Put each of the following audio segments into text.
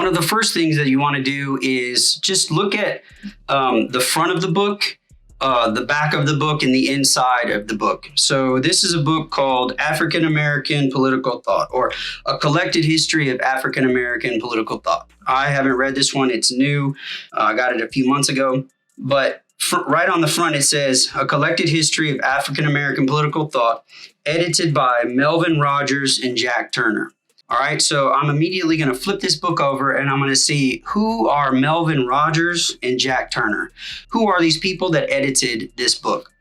one of the first things that you want to do is just look at the front of the book, the back of the book, and the inside of the book. So this is a book called African American Political Thought, or A Collected History of African American Political Thought. I haven't read this one. It's new. I got it a few months ago. But right on the front, it says, A Collected History of African American Political Thought, edited by Melvin Rogers and Jack Turner. All right, so I'm immediately going to flip this book over and I'm going to see who are Melvin Rogers and Jack Turner. Who are these people that edited this book?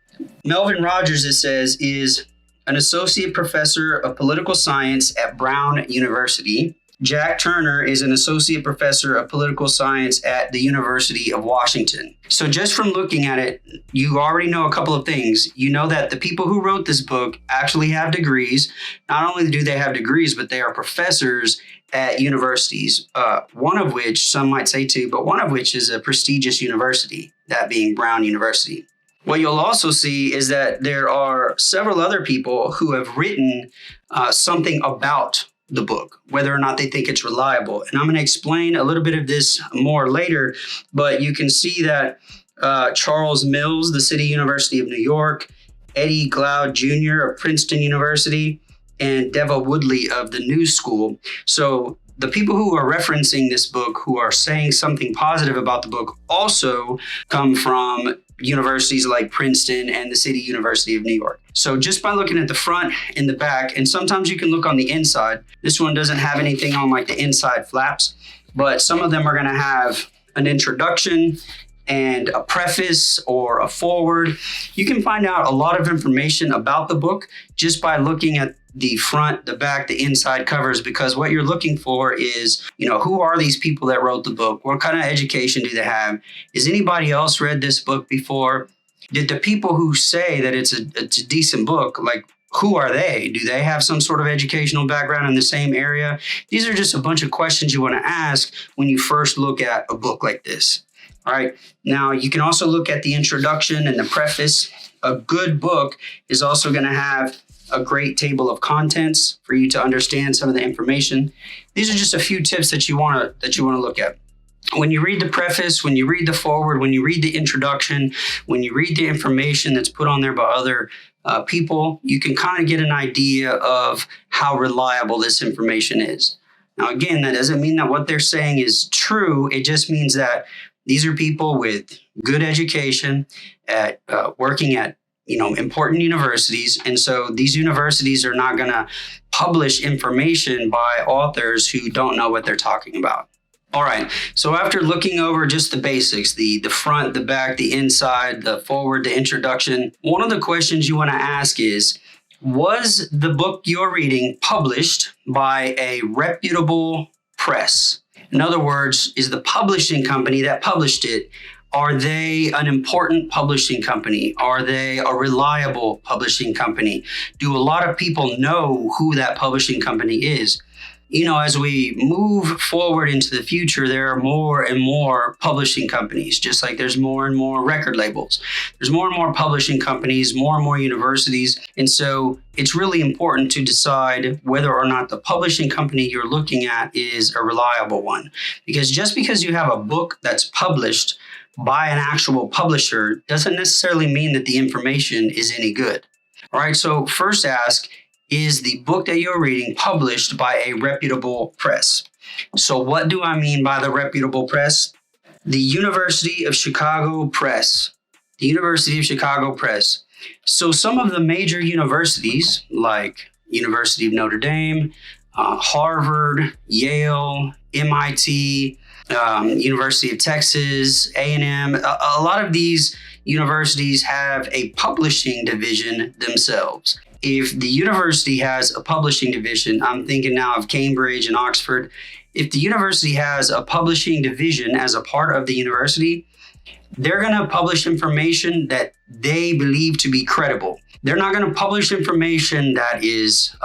Melvin Rogers, it says, is an associate professor of political science at Brown University. Jack Turner is an associate professor of political science at the University of Washington. So just from looking at it, you already know a couple of things. You know that the people who wrote this book actually have degrees. Not only do they have degrees, but they are professors at universities, one of which, some might say two, but one of which is a prestigious university, that being Brown University. What you'll also see is that there are several other people who have written something about the book, whether or not they think it's reliable. And I'm going to explain a little bit of this more later, but you can see that Charles Mills, the City University of New York, Eddie Glaude Jr. of Princeton University, and Deva Woodley of the New School. So the people who are referencing this book, who are saying something positive about the book, also come from universities like Princeton and the City University of New York. So just by looking at the front and the back, and sometimes you can look on the inside. This one doesn't have anything on like the inside flaps, but some of them are going to have an introduction and a preface or a foreword. You can find out a lot of information about the book just by looking at the front, the back, the inside covers, because what you're looking for is, who are these people that wrote the book? What kind of education do they have? Has anybody else read this book before? Did the people who say that it's a decent book, like, who are they? Do they have some sort of educational background in the same area? These are just a bunch of questions you want to ask when you first look at a book like this. All right. Now, you can also look at the introduction and the preface. A good book is also going to have a great table of contents for you to understand some of the information. These are just a few tips that you want to look at. When you read the preface, when you read the foreword, when you read the introduction, when you read the information that's put on there by other people, you can kind of get an idea of how reliable this information is. Now, again, that doesn't mean that what they're saying is true. It just means that these are people with good education at working at important universities. And so these universities are not going to publish information by authors who don't know what they're talking about. All right. So after looking over just the basics, the front, the back, the inside, the forward, the introduction, one of the questions you want to ask is, was the book you're reading published by a reputable press? In other words, is the publishing company that published it, are they an important publishing company? Are they a reliable publishing company? Do a lot of people know who that publishing company is? As we move forward into the future, there are more and more publishing companies, just like there's more and more record labels. There's more and more publishing companies, more and more universities. And so it's really important to decide whether or not the publishing company you're looking at is a reliable one. Because just because you have a book that's published by an actual publisher doesn't necessarily mean that the information is any good. All right, so first ask, is the book that you're reading published by a reputable press? So what do I mean by the reputable press? The University of Chicago Press. The University of Chicago Press. So some of the major universities, like University of Notre Dame, Harvard, Yale, MIT, University of Texas, A&M, a lot of these universities have a publishing division themselves. If the university has a publishing division, I'm thinking now of Cambridge and Oxford. If the university has a publishing division as a part of the university, they're going to publish information that they believe to be credible. They're not going to publish information that is,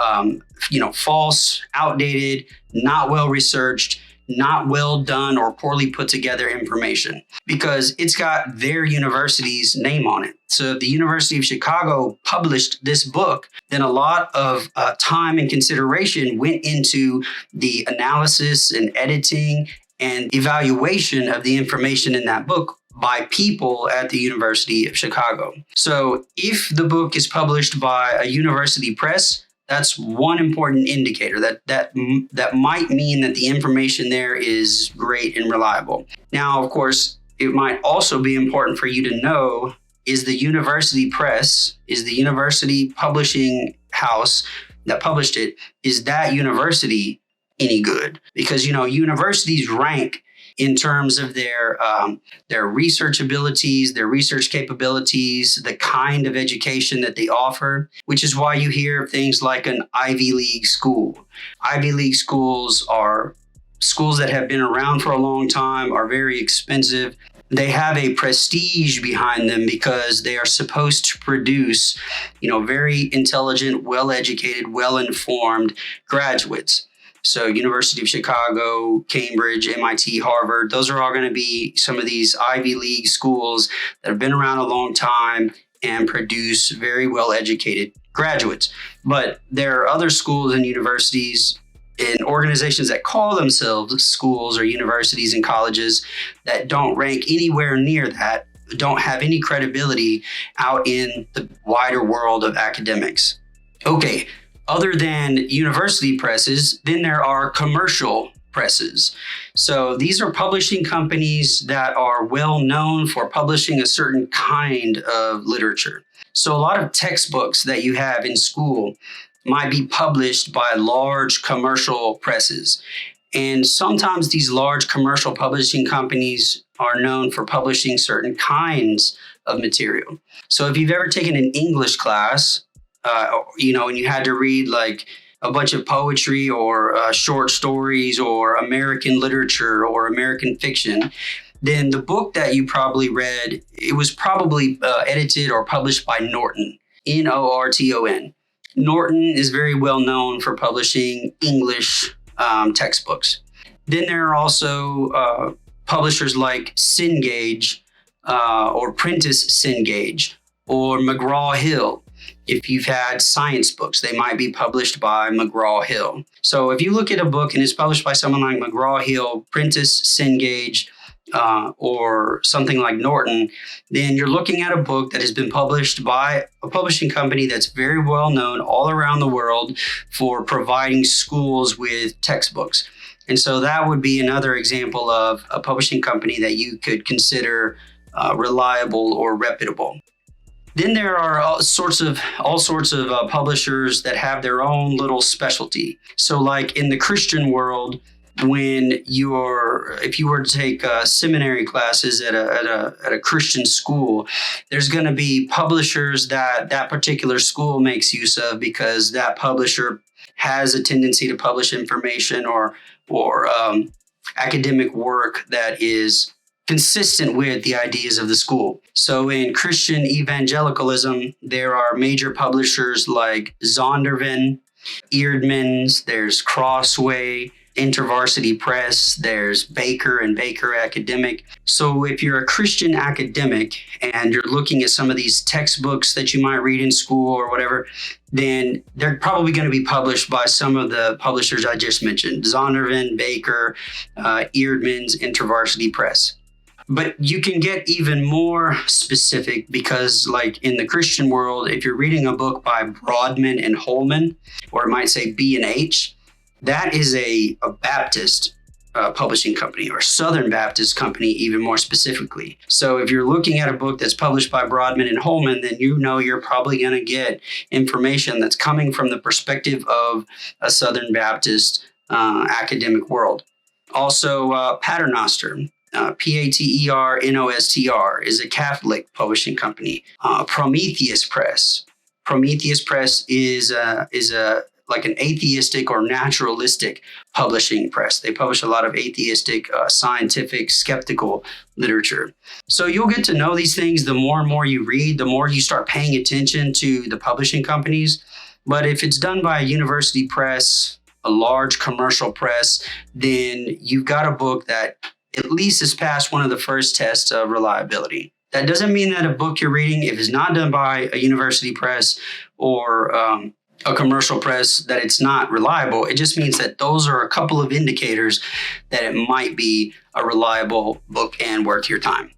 false, outdated, not well researched, not well done, or poorly put together information, because it's got their university's name on it. So if the University of Chicago published this book, then a lot of time and consideration went into the analysis and editing and evaluation of the information in that book by people at the University of Chicago. So if the book is published by a university press, that's one important indicator that might mean that the information there is great and reliable. Now, of course, it might also be important for you to know, is the university press, is the university publishing house that published it, is that university any good? Because, universities rank in terms of their research abilities, their research capabilities, the kind of education that they offer, which is why you hear things like an Ivy League school. Ivy League schools are schools that have been around for a long time, are very expensive. They have a prestige behind them because they are supposed to produce, very intelligent, well-educated, well-informed graduates. So University of Chicago, Cambridge, MIT, Harvard, those are all going to be some of these Ivy League schools that have been around a long time and produce very well-educated graduates. But there are other schools and universities and organizations that call themselves schools or universities and colleges that don't rank anywhere near that, don't have any credibility out in the wider world of academics. Okay. Other than university presses, then there are commercial presses. So these are publishing companies that are well known for publishing a certain kind of literature. So a lot of textbooks that you have in school might be published by large commercial presses. And sometimes these large commercial publishing companies are known for publishing certain kinds of material. So if you've ever taken an English class, and you had to read like a bunch of poetry or short stories or American literature or American fiction, then the book that you probably read, it was probably edited or published by Norton, Norton. Norton is very well known for publishing English textbooks. Then there are also publishers like Cengage or Prentice Cengage or McGraw-Hill. If you've had science books, they might be published by McGraw-Hill. So if you look at a book and it's published by someone like McGraw-Hill, Prentice Cengage, or something like Norton, then you're looking at a book that has been published by a publishing company that's very well known all around the world for providing schools with textbooks. And so that would be another example of a publishing company that you could consider reliable or reputable. Then there are all sorts of publishers that have their own little specialty. So like in the Christian world, if you were to take seminary classes at a Christian school, there's going to be publishers that particular school makes use of because that publisher has a tendency to publish information or academic work that is consistent with the ideas of the school. So in Christian evangelicalism, there are major publishers like Zondervan, Eerdmans, there's Crossway, InterVarsity Press, there's Baker and Baker Academic. So if you're a Christian academic and you're looking at some of these textbooks that you might read in school or whatever, then they're probably going to be published by some of the publishers I just mentioned, Zondervan, Baker, Eerdmans, InterVarsity Press. But you can get even more specific because like in the Christian world, if you're reading a book by Broadman and Holman, or it might say B&H, that is a Baptist publishing company or Southern Baptist company, even more specifically. So if you're looking at a book that's published by Broadman and Holman, then you're probably going to get information that's coming from the perspective of a Southern Baptist academic world. Also, Paternoster. Paternostr is a Catholic publishing company. Prometheus Press. Prometheus Press is like an atheistic or naturalistic publishing press. They publish a lot of atheistic, scientific, skeptical literature. So you'll get to know these things the more and more you read, the more you start paying attention to the publishing companies. But if it's done by a university press, a large commercial press, then you've got a book that at least has passed one of the first tests of reliability. That doesn't mean that a book you're reading, if it's not done by a university press or a commercial press that it's not reliable. It just means that those are a couple of indicators that it might be a reliable book and worth your time.